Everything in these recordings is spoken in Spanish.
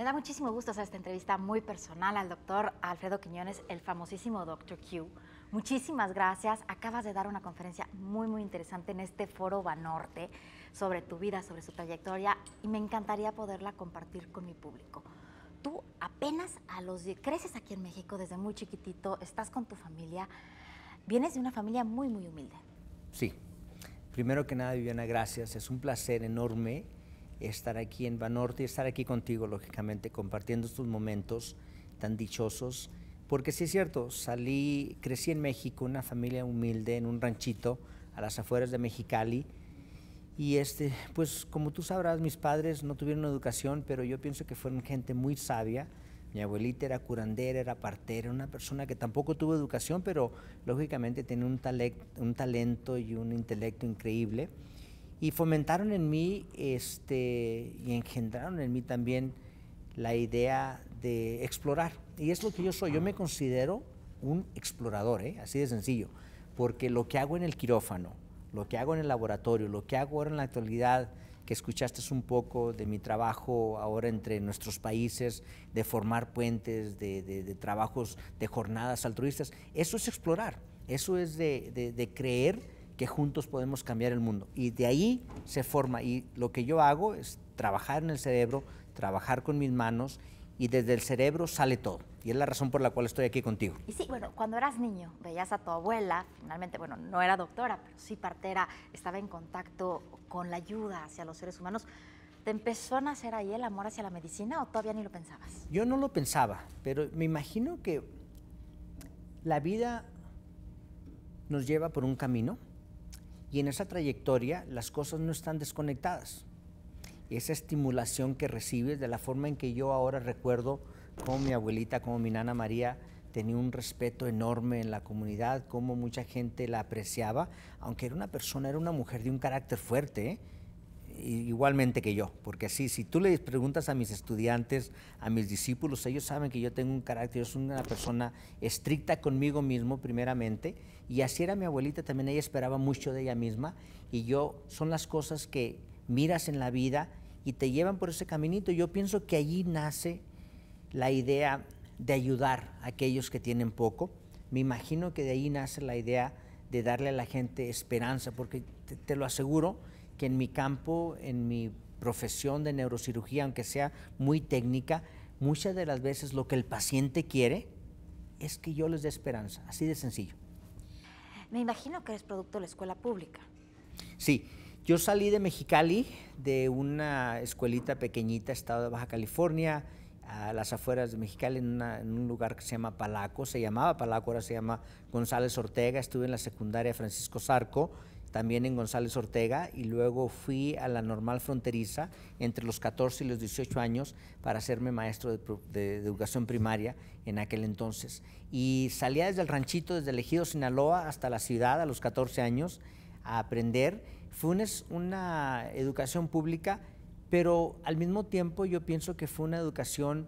Me da muchísimo gusto hacer esta entrevista muy personal al doctor Alfredo Quiñones, el famosísimo Dr. Q. Muchísimas gracias. Acabas de dar una conferencia muy interesante en este foro Banorte sobre tu vida, sobre su trayectoria, y me encantaría poderla compartir con mi público. Tú apenas creces aquí en México desde muy chiquitito, estás con tu familia, vienes de una familia muy humilde. Sí. Primero que nada, Viviana, gracias. Es un placer enorme estar aquí en Banorte y estar aquí contigo, lógicamente, compartiendo estos momentos tan dichosos. Porque sí es cierto, crecí en México, una familia humilde, en un ranchito a las afueras de Mexicali. Y pues como tú sabrás, mis padres no tuvieron educación, pero yo pienso que fueron gente muy sabia. Mi abuelita era curandera, era partera, una persona que tampoco tuvo educación, pero lógicamente tenía un talento y un intelecto increíble. Y fomentaron en mí y engendraron en mí también la idea de explorar. Y es lo que yo soy. Yo me considero un explorador, así de sencillo, porque lo que hago en el quirófano, lo que hago en el laboratorio, lo que hago ahora en la actualidad, que escuchaste un poco de mi trabajo ahora entre nuestros países, de formar puentes, de trabajos, de jornadas altruistas, eso es explorar, eso es de creer que juntos podemos cambiar el mundo. Y de ahí se forma, y lo que yo hago es trabajar en el cerebro, trabajar con mis manos, y desde el cerebro sale todo. Y es la razón por la cual estoy aquí contigo. Y sí, bueno, cuando eras niño, veías a tu abuela, finalmente, bueno, no era doctora, pero sí partera, estaba en contacto con la ayuda hacia los seres humanos. ¿Te empezó a nacer ahí el amor hacia la medicina o todavía ni lo pensabas? Yo no lo pensaba, pero me imagino que la vida nos lleva por un camino y en esa trayectoria las cosas no están desconectadas. Esa estimulación que recibes, de la forma en que yo ahora recuerdo cómo mi abuelita, como mi nana María, tenía un respeto enorme en la comunidad, cómo mucha gente la apreciaba, aunque era una mujer de un carácter fuerte, igualmente que yo, porque así, si tú le preguntas a mis estudiantes, a mis discípulos, ellos saben que yo tengo un carácter, yo soy una persona estricta conmigo mismo primeramente, y así era mi abuelita también, ella esperaba mucho de ella misma, y son las cosas que miras en la vida y te llevan por ese caminito. Yo pienso que allí nace la idea de ayudar a aquellos que tienen poco. Me imagino que de ahí nace la idea de darle a la gente esperanza, porque te lo aseguro que en mi campo, en mi profesión de neurocirugía, aunque sea muy técnica, muchas de las veces lo que el paciente quiere es que yo les dé esperanza, así de sencillo. Me imagino que eres producto de la escuela pública. Sí. Yo salí de Mexicali, de una escuelita pequeñita, estado de Baja California, a las afueras de Mexicali, en un lugar que se llama Palaco, se llamaba Palaco, ahora se llama González Ortega. Estuve en la secundaria Francisco Zarco, también en González Ortega, y luego fui a la normal fronteriza entre los 14 y los 18 años para hacerme maestro de educación primaria en aquel entonces. Y salía desde el ranchito, desde el Ejido Sinaloa hasta la ciudad a los 14 años a aprender. Fue una educación pública, pero al mismo tiempo yo pienso que fue una educación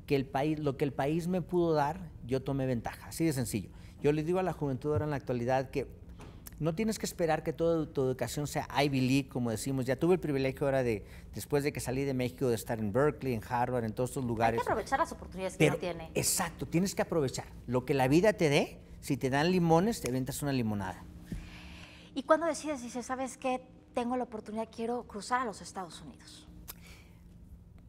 que lo que el país me pudo dar, yo tomé ventaja, así de sencillo. Yo les digo a la juventud ahora en la actualidad que no tienes que esperar que toda tu educación sea Ivy League, como decimos. Ya tuve el privilegio ahora después de que salí de México, de estar en Berkeley, en Harvard, en todos estos lugares. Hay que aprovechar las oportunidades que uno tiene. Exacto, tienes que aprovechar. Lo que la vida te dé, si te dan limones, te avientas una limonada. ¿Y cuándo decides, dices, sabes qué, tengo la oportunidad, quiero cruzar a los Estados Unidos?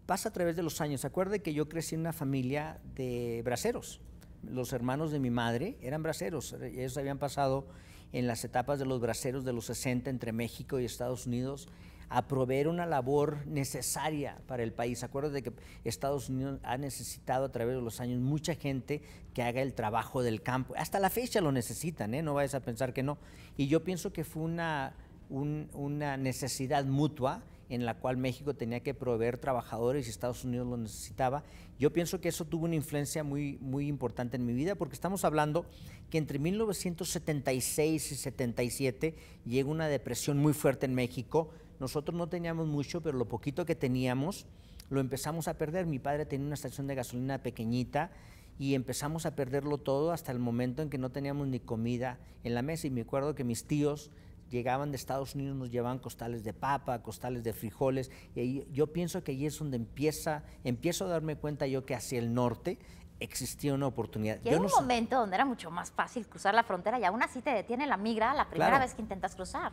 Pasa a través de los años. Acuerde que yo crecí en una familia de braceros. Los hermanos de mi madre eran braceros. Ellos habían pasado en las etapas de los braceros de los 60 entre México y Estados Unidos a proveer una labor necesaria para el país. Acuérdate que Estados Unidos ha necesitado a través de los años mucha gente que haga el trabajo del campo. Hasta la fecha lo necesitan, no vayas a pensar que no. Y yo pienso que fue una necesidad mutua en la cual México tenía que proveer trabajadores y Estados Unidos lo necesitaba. Yo pienso que eso tuvo una influencia muy importante en mi vida, porque estamos hablando que entre 1976 y 77 llegó una depresión muy fuerte en México. Nosotros no teníamos mucho, pero lo poquito que teníamos lo empezamos a perder. Mi padre tenía una estación de gasolina pequeñita y empezamos a perderlo todo hasta el momento en que no teníamos ni comida en la mesa. Y me acuerdo que mis tíos llegaban de Estados Unidos, nos llevaban costales de papa, costales de frijoles, y ahí, yo pienso que ahí es donde empiezo a darme cuenta yo que hacia el norte existía una oportunidad. Y hay un momento donde era mucho más fácil cruzar la frontera y aún así te detiene la migra la primera vez que intentas cruzar.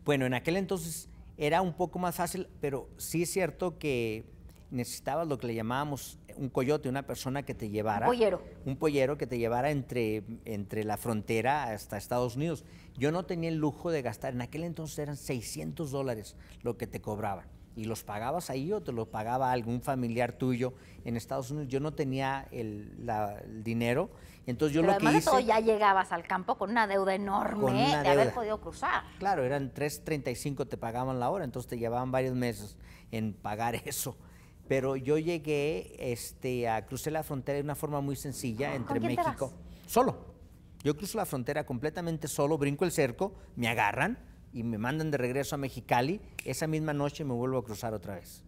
Bueno, en aquel entonces era un poco más fácil, pero sí es cierto que necesitabas lo que le llamábamos un coyote, una persona que te llevara. Un pollero. Un pollero que te llevara entre la frontera hasta Estados Unidos. Yo no tenía el lujo de gastar, en aquel entonces eran $600 lo que te cobraban. Y los pagabas ahí o te lo pagaba algún familiar tuyo en Estados Unidos. Yo no tenía el dinero, entonces yo Pero lo que además hice... de todo, ya llegabas al campo con una deuda enorme de haber podido cruzar. Claro, eran $3.35 te pagaban la hora, entonces te llevaban varios meses en pagar eso. Pero yo llegué crucé la frontera de una forma muy sencilla entre ¿Con quién te México. vas? Solo. Yo cruzo la frontera completamente solo, brinco el cerco, me agarran y me mandan de regreso a Mexicali. Esa misma noche me vuelvo a cruzar otra vez.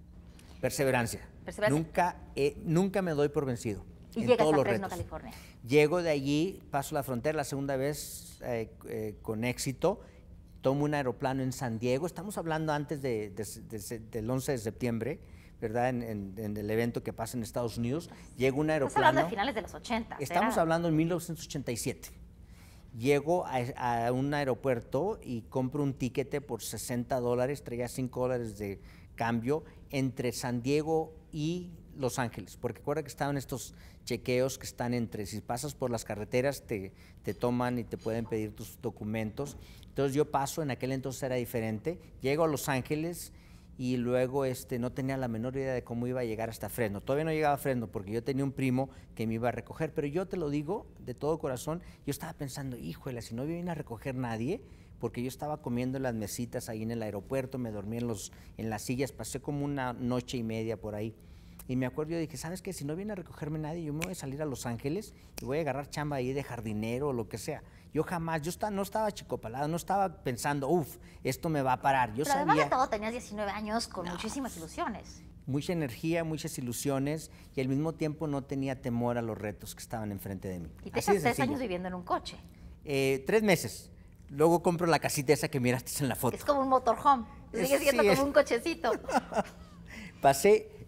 Perseverancia. Nunca me doy por vencido. Y en llegas todos a los Fresno, retos. California. Llego de allí, paso la frontera la segunda vez con éxito. Tomo un aeroplano en San Diego. Estamos hablando antes del 11 de septiembre, ¿verdad? En el evento que pasa en Estados Unidos. Llego un aeroplano. Estás hablando de finales de los 80. Estamos hablando en 1987. Llego a un aeropuerto y compro un tiquete por $60, traía $5 de cambio entre San Diego y Los Ángeles, porque recuerda que estaban estos chequeos que están si pasas por las carreteras te toman y te pueden pedir tus documentos. Entonces yo paso, en aquel entonces era diferente, llego a Los Ángeles y luego no tenía la menor idea de cómo iba a llegar hasta Fresno. Todavía no llegaba a Fresno porque yo tenía un primo que me iba a recoger, pero yo te lo digo de todo corazón, yo estaba pensando, híjole, si no viene a recoger nadie, porque yo estaba comiendo en las mesitas ahí en el aeropuerto, me dormí en las sillas, pasé como una noche y media por ahí. Y me acuerdo, yo dije, ¿sabes qué? Si no viene a recogerme nadie, yo me voy a salir a Los Ángeles y voy a agarrar chamba ahí de jardinero o lo que sea. Yo no estaba chicopalado, no estaba pensando, esto me va a parar. Pero además de todo, tenías 19 años con muchísimas ilusiones. Mucha energía, muchas ilusiones y al mismo tiempo no tenía temor a los retos que estaban enfrente de mí. Y te estás 3 años viviendo en un coche. 3 meses. Luego compro la casita esa que miraste en la foto. Es como un motorhome, sigue siendo como un cochecito.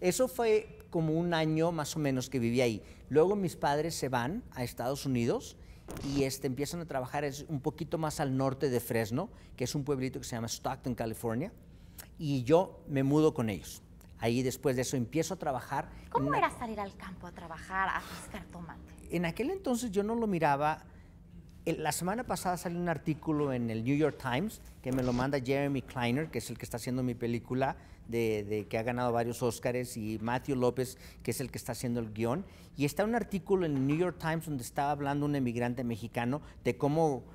Eso fue como un año más o menos que viví ahí. Luego mis padres se van a Estados Unidos y empiezan a trabajar un poquito más al norte de Fresno, que es un pueblito que se llama Stockton, California, y yo me mudo con ellos. Ahí después de eso empiezo a trabajar. ¿Cómo era salir al campo a trabajar, a pescar tomate? En aquel entonces yo no lo miraba. La semana pasada salió un artículo en el New York Times que me lo manda Jeremy Kleiner, que es el que está haciendo mi película, que ha ganado varios Óscares, y Matthew López, que es el que está haciendo el guión. Y está un artículo en el New York Times donde estaba hablando un emigrante mexicano de cómo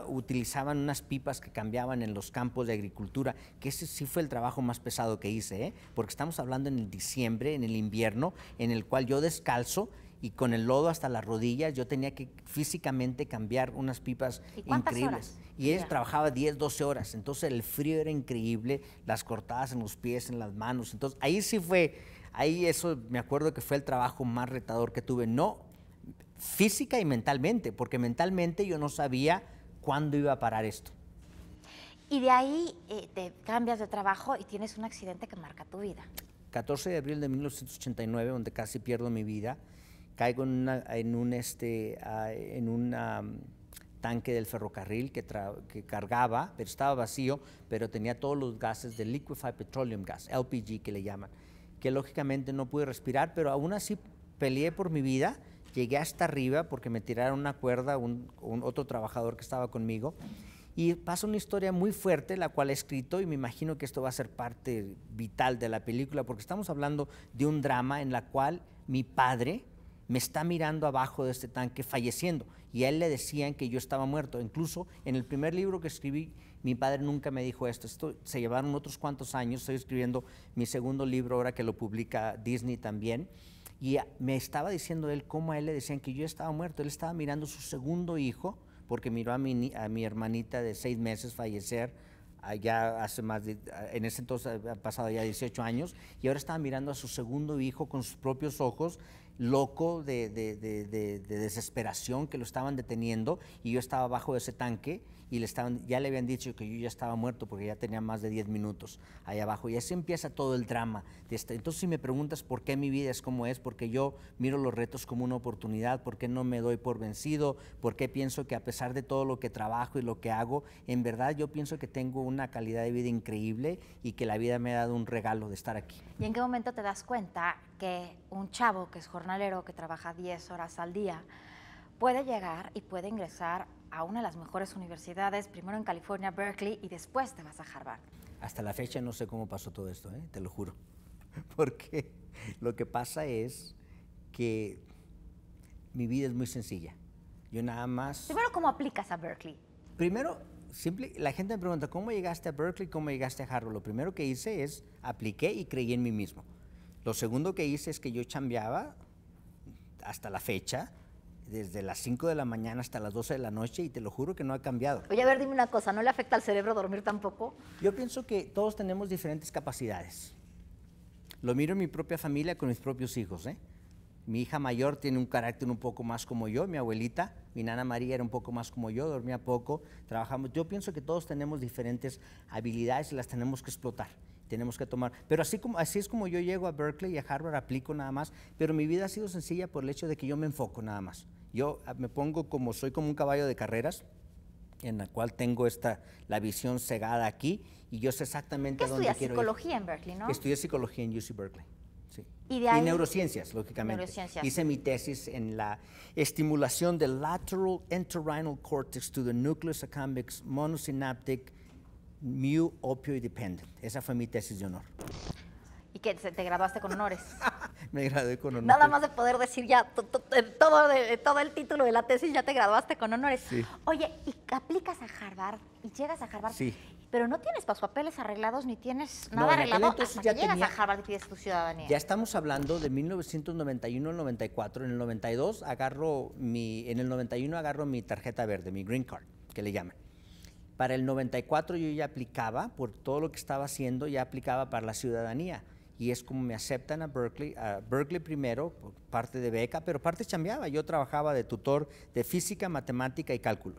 utilizaban unas pipas que cambiaban en los campos de agricultura, que ese sí fue el trabajo más pesado que hice, porque estamos hablando en el diciembre, en el invierno, en el cual yo descalzo y con el lodo hasta las rodillas, yo tenía que físicamente cambiar unas pipas increíbles. Horas? Y él trabajaba 10, 12 horas, entonces el frío era increíble, las cortadas en los pies, en las manos, entonces eso me acuerdo que fue el trabajo más retador que tuve, no física y mentalmente, porque mentalmente yo no sabía cuándo iba a parar esto. Y de ahí te cambias de trabajo y tienes un accidente que marca tu vida. 14 de abril de 1989, donde casi pierdo mi vida, caigo en un tanque del ferrocarril que cargaba, pero estaba vacío, pero tenía todos los gases de Liquefied Petroleum Gas, LPG que le llaman, que lógicamente no pude respirar, pero aún así peleé por mi vida. Llegué hasta arriba porque me tiraron una cuerda, otro trabajador que estaba conmigo. Y pasa una historia muy fuerte, la cual he escrito, y me imagino que esto va a ser parte vital de la película, porque estamos hablando de un drama en la cual mi padre me está mirando abajo de este tanque falleciendo, y a él le decían que yo estaba muerto. Incluso en el primer libro que escribí, mi padre nunca me dijo esto. Se llevaron otros cuantos años, estoy escribiendo mi segundo libro ahora que lo publica Disney también. Y me estaba diciendo él cómo a él le decían que yo estaba muerto. Él estaba mirando a su segundo hijo, porque miró a mi hermanita de 6 meses fallecer, allá en ese entonces ha pasado ya 18 años, y ahora estaba mirando a su segundo hijo con sus propios ojos, loco de desesperación, que lo estaban deteniendo y yo estaba abajo de ese tanque y ya le habían dicho que yo ya estaba muerto porque ya tenía más de 10 minutos ahí abajo. Y así empieza todo el drama. Entonces, si me preguntas por qué mi vida es como es, porque yo miro los retos como una oportunidad, por qué no me doy por vencido, por qué pienso que a pesar de todo lo que trabajo y lo que hago, en verdad yo pienso que tengo una calidad de vida increíble y que la vida me ha dado un regalo de estar aquí. ¿Y en qué momento te das cuenta que un chavo que es jornalero, que trabaja 10 horas al día, puede llegar y puede ingresar a una de las mejores universidades, primero en California, Berkeley, y después te vas a Harvard? Hasta la fecha no sé cómo pasó todo esto, te lo juro. Porque lo que pasa es que mi vida es muy sencilla. Yo nada más... Primero, ¿cómo aplicas a Berkeley? Primero, la gente me pregunta, ¿cómo llegaste a Berkeley? ¿Cómo llegaste a Harvard? Lo primero que hice es, apliqué y creí en mí mismo. Lo segundo que hice es que yo chambeaba hasta la fecha, desde las 5 de la mañana hasta las 12 de la noche, y te lo juro que no ha cambiado. Oye, a ver, dime una cosa, ¿no le afecta al cerebro dormir tampoco? Yo pienso que todos tenemos diferentes capacidades. Lo miro en mi propia familia con mis propios hijos, Mi hija mayor tiene un carácter un poco más como yo, mi abuelita, mi nana María era un poco más como yo, dormía poco, trabajamos. Yo pienso que todos tenemos diferentes habilidades y las tenemos que explotar, tenemos que tomar. Pero así es como yo llego a Berkeley y a Harvard, aplico nada más, pero mi vida ha sido sencilla por el hecho de que yo me enfoco nada más. Yo me pongo soy como un caballo de carreras, en la cual tengo la visión cegada aquí, y yo sé exactamente a dónde quiero ir. Estudias psicología en Berkeley, ¿no? Estudié psicología en UC Berkeley. Sí. Y de ahí, neurociencias, lógicamente. Neurociencias. Hice mi tesis en la estimulación del lateral entorhinal cortex to the nucleus accumbens monosynaptic mu opioid dependent. Esa fue mi tesis de honor. ¿Y qué? ¿Te graduaste con honores? Me gradué con honores. Nada más de poder decir ya todo el título de la tesis, ya te graduaste con honores. Sí. Oye, ¿y aplicas a Harvard y llegas a Harvard? Sí. Pero no tienes papeles arreglados ni tienes No, nada en aquel arreglado entonces hasta ya que llegas tenía- a Harvard y pides tu ciudadanía. Ya estamos hablando de 1991 al 94. En el 92 en el 91 agarro mi tarjeta verde, mi green card, que le llaman. Para el 94 yo ya aplicaba, por todo lo que estaba haciendo, ya aplicaba para la ciudadanía. Y es como me aceptan a Berkeley primero, por parte de beca, pero parte chambeaba. Yo trabajaba de tutor de física, matemática y cálculo,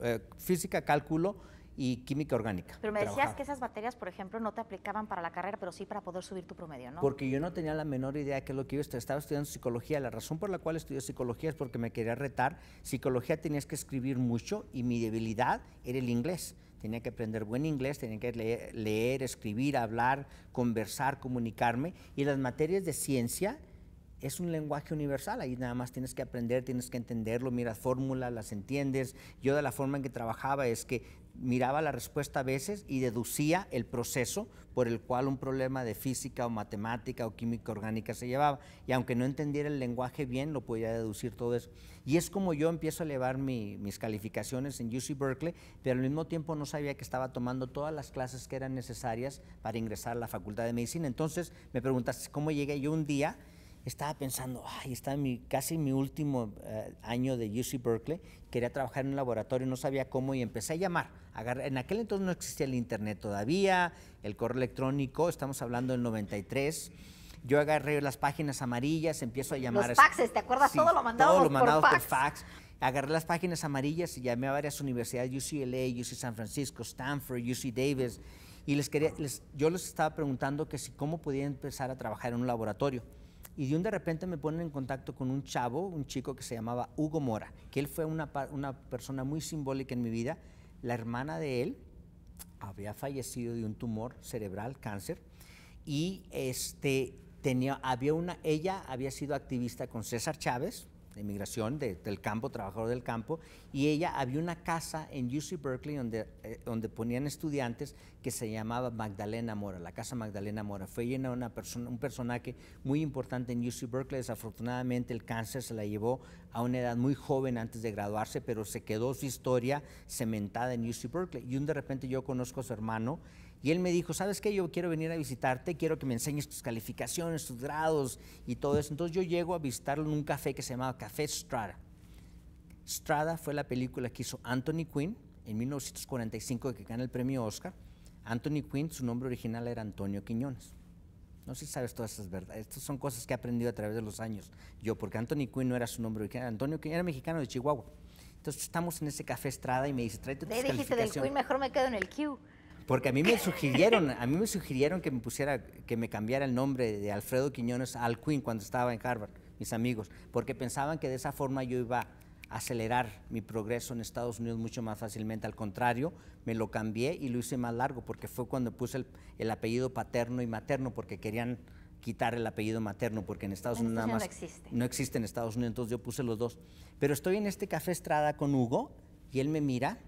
cálculo y química orgánica. Pero me decías Trabajaba. que esas materias, por ejemplo, no te aplicaban para la carrera, pero sí para poder subir tu promedio, ¿no? Porque yo no tenía la menor idea de qué es lo que estaba estudiando psicología. La razón por la cual estudié psicología es porque me quería retar. Psicología tenías que escribir mucho y mi debilidad era el inglés. Tenía que aprender buen inglés, tenía que leer, escribir, hablar, conversar, comunicarme. Y las materias de ciencia es un lenguaje universal, ahí nada más tienes que aprender, tienes que entenderlo, miras fórmulas, las entiendes. Yo de la forma en que trabajaba es que miraba la respuesta a veces y deducía el proceso por el cual un problema de física o matemática o química orgánica se llevaba. Y aunque no entendiera el lenguaje bien, lo podía deducir todo eso. Y es como yo empiezo a elevar mis calificaciones en UC Berkeley, pero al mismo tiempo no sabía que estaba tomando todas las clases que eran necesarias para ingresar a la Facultad de Medicina. Entonces me preguntas cómo llegué. Yo un día estaba pensando, estaba casi mi último año de UC Berkeley, quería trabajar en un laboratorio, no sabía cómo y empecé a llamar. En aquel entonces no existía el internet todavía, el correo electrónico, estamos hablando del 93. Yo agarré las páginas amarillas, empiezo a llamar. Los faxes, ¿te acuerdas? Sí, todo lo mandábamos por fax. Agarré las páginas amarillas y llamé a varias universidades, UCLA, UC San Francisco, Stanford, UC Davis, y yo les estaba preguntando que cómo podía empezar a trabajar en un laboratorio. Y de repente me ponen en contacto con un chico que se llamaba Hugo Mora, que él fue una persona muy simbólica en mi vida. La hermana de él había fallecido de un tumor cerebral, cáncer, y ella había sido activista con César Chávez, de migración, del campo, trabajador del campo, y había una casa en UC Berkeley donde ponían estudiantes que se llamaba Magdalena Mora, la casa Magdalena Mora. Fue ella un personaje muy importante en UC Berkeley. Desafortunadamente el cáncer se la llevó a una edad muy joven antes de graduarse, pero se quedó su historia cementada en UC Berkeley. Y de repente yo conozco a su hermano, y él me dijo, ¿sabes qué? Yo quiero venir a visitarte, quiero que me enseñes tus calificaciones, tus grados y todo eso. Entonces yo llego a visitarlo en un café que se llamaba Café Strada. Strada fue la película que hizo Anthony Quinn en 1945, que gana el premio Oscar. Anthony Quinn, su nombre original era Antonio Quiñones. No sé si sabes todas esas verdades. Estas son cosas que he aprendido a través de los años. Yo, porque Anthony Quinn no era su nombre original. Antonio Quinn era mexicano de Chihuahua. Entonces estamos en ese café Estrada y me dice, tráete tus dijiste del Quinn, mejor me quedo en el Q. Porque a mí me sugirieron que me cambiara el nombre de Alfredo Quiñones a Al Quinn cuando estaba en Harvard, mis amigos, porque pensaban que de esa forma yo iba a acelerar mi progreso en Estados Unidos mucho más fácilmente. Al contrario, me lo cambié y lo hice más largo, porque fue cuando puse el apellido paterno y materno, porque querían quitar el apellido materno, porque en Estados Unidos nada más no existe en Estados Unidos, entonces yo puse los dos. Pero estoy en este café Estrada con Hugo y él me mira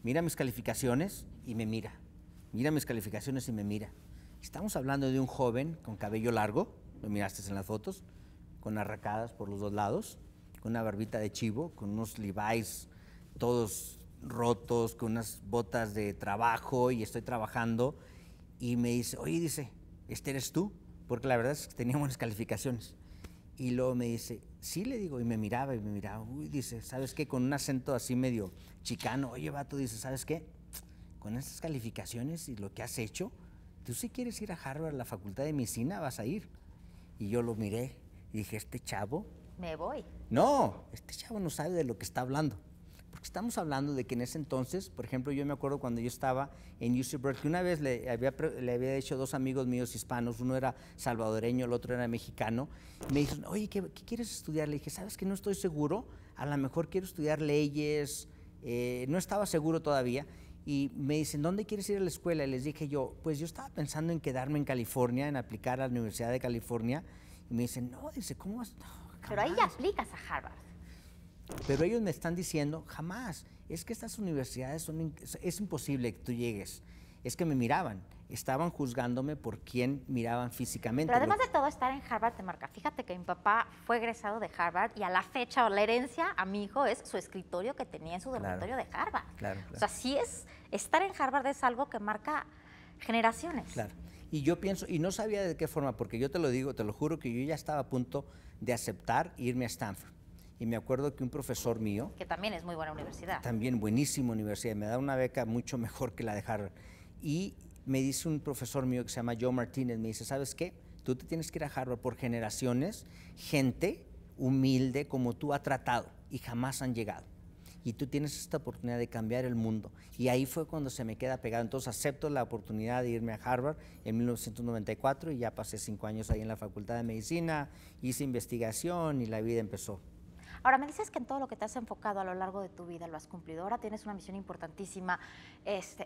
mis calificaciones y me mira. Mira mis calificaciones y me mira. Estamos hablando de un joven con cabello largo, lo miraste en las fotos, con arracadas por los dos lados, con una barbita de chivo, con unos Levi's todos rotos, con unas botas de trabajo, y estoy trabajando, y me dice, oye, dice, ¿este eres tú? Porque la verdad es que tenía buenas calificaciones. Y luego me dice, sí, le digo, y me miraba, uy, dice, ¿sabes qué? Con un acento así medio chicano, oye, vato, dice, ¿sabes qué? Con estas calificaciones y lo que has hecho, tú si quieres ir a Harvard, a la Facultad de Medicina, vas a ir. Y yo lo miré y dije, este chavo... Me voy. No, este chavo no sabe de lo que está hablando. Porque estamos hablando de que en ese entonces, por ejemplo, yo me acuerdo cuando yo estaba en UC Berkeley, una vez le había hecho 2 amigos míos hispanos, uno era salvadoreño, el otro era mexicano, y me dijeron, oye, ¿qué quieres estudiar? Le dije, ¿sabes que no estoy seguro? A lo mejor quiero estudiar leyes, no estaba seguro todavía. Y me dicen, ¿dónde quieres ir a la escuela? Y les dije yo, pues yo estaba pensando en quedarme en California, en aplicar a la Universidad de California. Y me dicen, no, dice, ¿cómo vas? No, pero ahí ya aplicas a Harvard. Pero ellos me están diciendo, jamás, es que estas universidades es imposible que tú llegues. Es que me miraban, estaban juzgándome por quién miraban físicamente. Pero además de todo, estar en Harvard te marca. Fíjate que mi papá fue egresado de Harvard y a la fecha, o la herencia a mi hijo es su escritorio que tenía en su dormitorio de Harvard. Claro. O sea, sí es, estar en Harvard es algo que marca generaciones. Claro. Y yo pienso, y no sabía de qué forma, porque yo te lo digo, te lo juro, que yo ya estaba a punto de aceptar irme a Stanford. Y me acuerdo que un profesor mío... Que también es muy buena universidad. También buenísima universidad, me da una beca mucho mejor que la de Harvard. Y me dice un profesor mío que se llama Joe Martínez, me dice, ¿sabes qué? Tú te tienes que ir a Harvard por generaciones, gente humilde como tú ha tratado y jamás han llegado. Y tú tienes esta oportunidad de cambiar el mundo. Y ahí fue cuando se me queda pegado. Entonces acepto la oportunidad de irme a Harvard en 1994 y ya pasé 5 años ahí en la Facultad de Medicina, hice investigación y la vida empezó. Ahora, me dices que en todo lo que te has enfocado a lo largo de tu vida lo has cumplido. Ahora tienes una misión importantísima.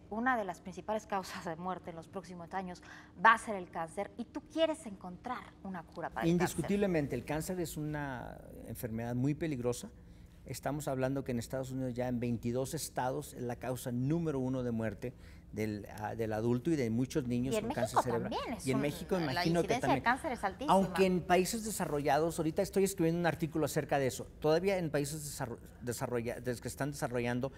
Una de las principales causas de muerte en los próximos años va a ser el cáncer y tú quieres encontrar una cura para el cáncer. Indiscutiblemente, el cáncer es una enfermedad muy peligrosa. Estamos hablando que en Estados Unidos ya en 22 estados es la causa número 1 de muerte del adulto y de muchos niños con cáncer cerebral. Y en México también. Imagino que también. La incidencia de cáncer es altísima. Aunque en países desarrollados, ahorita estoy escribiendo un artículo acerca de eso, todavía en países que están desarrollando,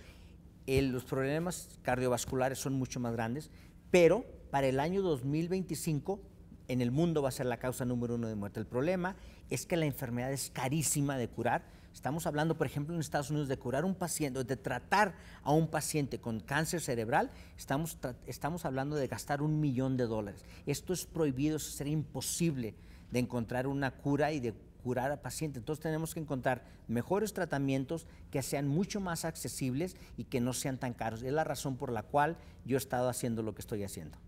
los problemas cardiovasculares son mucho más grandes, pero para el año 2025 en el mundo va a ser la causa número 1 de muerte. El problema es que la enfermedad es carísima de curar. Estamos hablando, por ejemplo, en Estados Unidos de curar a un paciente, de tratar a un paciente con cáncer cerebral, estamos hablando de gastar $1 millón. Esto es prohibido, eso sería imposible de encontrar una cura y de curar a pacientes. Entonces tenemos que encontrar mejores tratamientos que sean mucho más accesibles y que no sean tan caros. Es la razón por la cual yo he estado haciendo lo que estoy haciendo.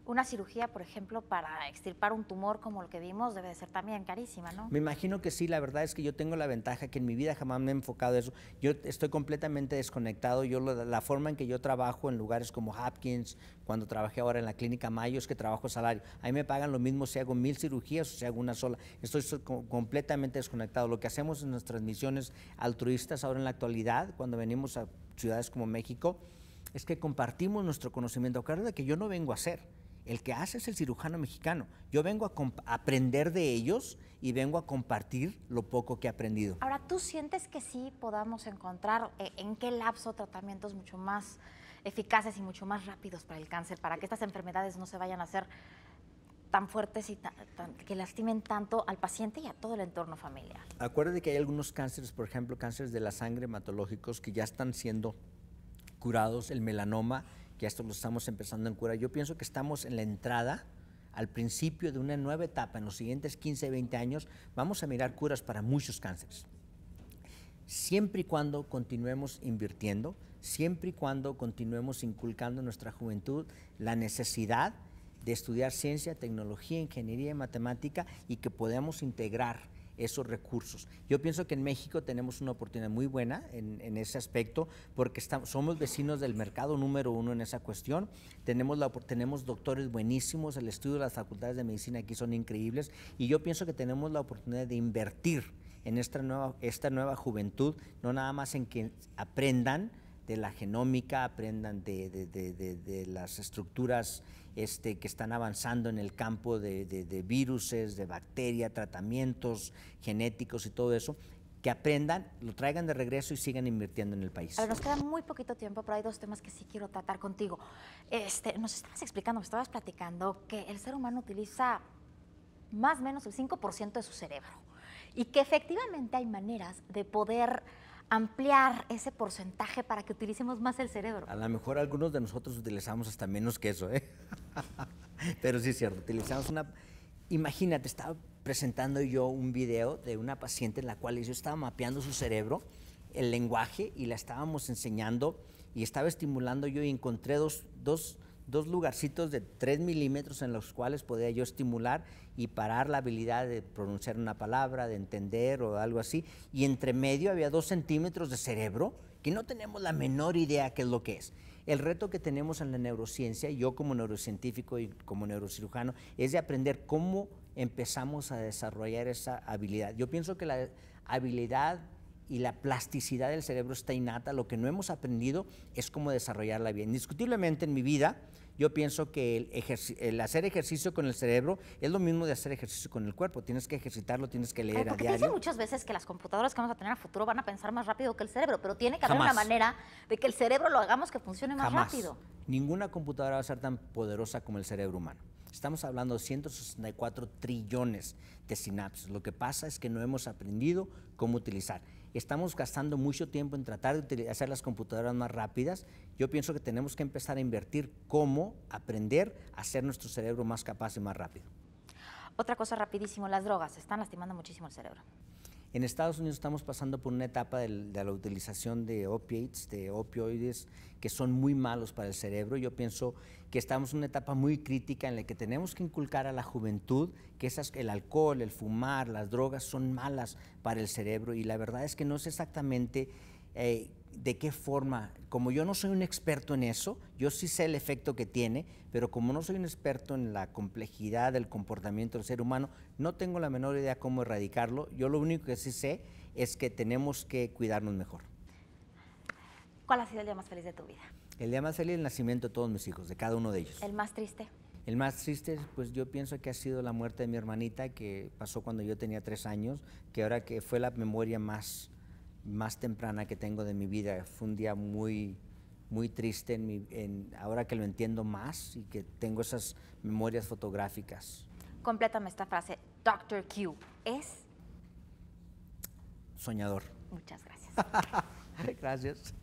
Una cirugía, por ejemplo, para extirpar un tumor como el que vimos debe de ser también carísima, ¿no? Me imagino que sí, la verdad es que yo tengo la ventaja que en mi vida jamás me he enfocado en eso. Yo estoy completamente desconectado. La forma en que yo trabajo en lugares como Hopkins, cuando trabajé ahora en la Clínica Mayo, es que trabajo a salario. Ahí me pagan lo mismo si hago 1000 cirugías o si hago una sola. Estoy completamente desconectado. Lo que hacemos en nuestras misiones altruistas ahora en la actualidad, cuando venimos a ciudades como México, es que compartimos nuestro conocimiento. Acuérdate que yo no vengo a hacer. El que hace es el cirujano mexicano. Yo vengo a aprender de ellos y vengo a compartir lo poco que he aprendido. Ahora, ¿tú sientes que sí podamos encontrar en qué lapso tratamientos mucho más eficaces y mucho más rápidos para el cáncer, para que estas enfermedades no se vayan a hacer tan fuertes y que lastimen tanto al paciente y a todo el entorno familiar? Acuérdate que hay algunos cánceres, por ejemplo, cánceres de la sangre hematológicos que ya están siendo curados, el melanoma, que esto lo estamos empezando a curar. Yo pienso que estamos en la entrada al principio de una nueva etapa, en los siguientes 15, 20 años, vamos a mirar curas para muchos cánceres. Siempre y cuando continuemos invirtiendo, siempre y cuando continuemos inculcando en nuestra juventud la necesidad de estudiar ciencia, tecnología, ingeniería y matemática y que podamos integrar esos recursos. Yo pienso que en México tenemos una oportunidad muy buena en ese aspecto porque somos vecinos del mercado número 1 en esa cuestión. Tenemos doctores buenísimos, el estudio de las facultades de medicina aquí son increíbles y yo pienso que tenemos la oportunidad de invertir en esta nueva juventud, no nada más en que aprendan de la genómica, aprendan de las estructuras que están avanzando en el campo de viruses, de bacterias, tratamientos genéticos y todo eso, que aprendan, lo traigan de regreso y sigan invirtiendo en el país. A ver, nos queda muy poquito tiempo, pero hay dos temas que sí quiero tratar contigo. Nos estabas explicando, me estabas platicando que el ser humano utiliza más o menos el 5% de su cerebro y que efectivamente hay maneras de poder ampliar ese porcentaje para que utilicemos más el cerebro. A lo mejor algunos de nosotros utilizamos hasta menos que eso, ¿eh? Pero sí es cierto, utilizamos Imagínate, estaba presentando yo un video de una paciente en la cual yo estaba mapeando su cerebro, el lenguaje, y la estábamos enseñando y estaba estimulando yo y encontré dos lugarcitos de 3 milímetros en los cuales podía yo estimular y parar la habilidad de pronunciar una palabra, de entender o algo así. Y entre medio había 2 centímetros de cerebro que no tenemos la menor idea qué es lo que es. El reto que tenemos en la neurociencia, yo como neurocientífico y como neurocirujano, es de aprender cómo empezamos a desarrollar esa habilidad. Yo pienso que la habilidad y la plasticidad del cerebro está innata. Lo que no hemos aprendido es cómo desarrollarla bien. Indiscutiblemente en mi vida, yo pienso que el hacer ejercicio con el cerebro es lo mismo de hacer ejercicio con el cuerpo. Tienes que ejercitarlo, tienes que leer a diario. Te dicen muchas veces que las computadoras que vamos a tener a futuro van a pensar más rápido que el cerebro, pero tiene que haber una manera de que el cerebro lo hagamos que funcione más rápido. Ninguna computadora va a ser tan poderosa como el cerebro humano. Estamos hablando de 164 trillones de sinapsis. Lo que pasa es que no hemos aprendido cómo utilizar. Estamos gastando mucho tiempo en tratar de hacer las computadoras más rápidas. Yo pienso que tenemos que empezar a invertir cómo aprender a hacer nuestro cerebro más capaz y más rápido. Otra cosa rapidísimo, las drogas están lastimando muchísimo el cerebro. En Estados Unidos estamos pasando por una etapa de la utilización de opioides, que son muy malos para el cerebro. Yo pienso que estamos en una etapa muy crítica en la que tenemos que inculcar a la juventud que el alcohol, el fumar, las drogas son malas para el cerebro y la verdad es que no sé exactamente de qué forma. Como yo no soy un experto en eso, yo sí sé el efecto que tiene, pero como no soy un experto en la complejidad del comportamiento del ser humano, no tengo la menor idea cómo erradicarlo. Yo lo único que sí sé es que tenemos que cuidarnos mejor. ¿Cuál ha sido el día más feliz de tu vida? El día más feliz es el nacimiento de todos mis hijos, de cada uno de ellos. ¿El más triste? El más triste, pues yo pienso que ha sido la muerte de mi hermanita, que pasó cuando yo tenía 3 años, que ahora que fue la memoria más temprana que tengo de mi vida. Fue un día muy triste ahora que lo entiendo más y que tengo esas memorias fotográficas. Complétame esta frase. Dr. Q es... Soñador. Muchas gracias. Gracias.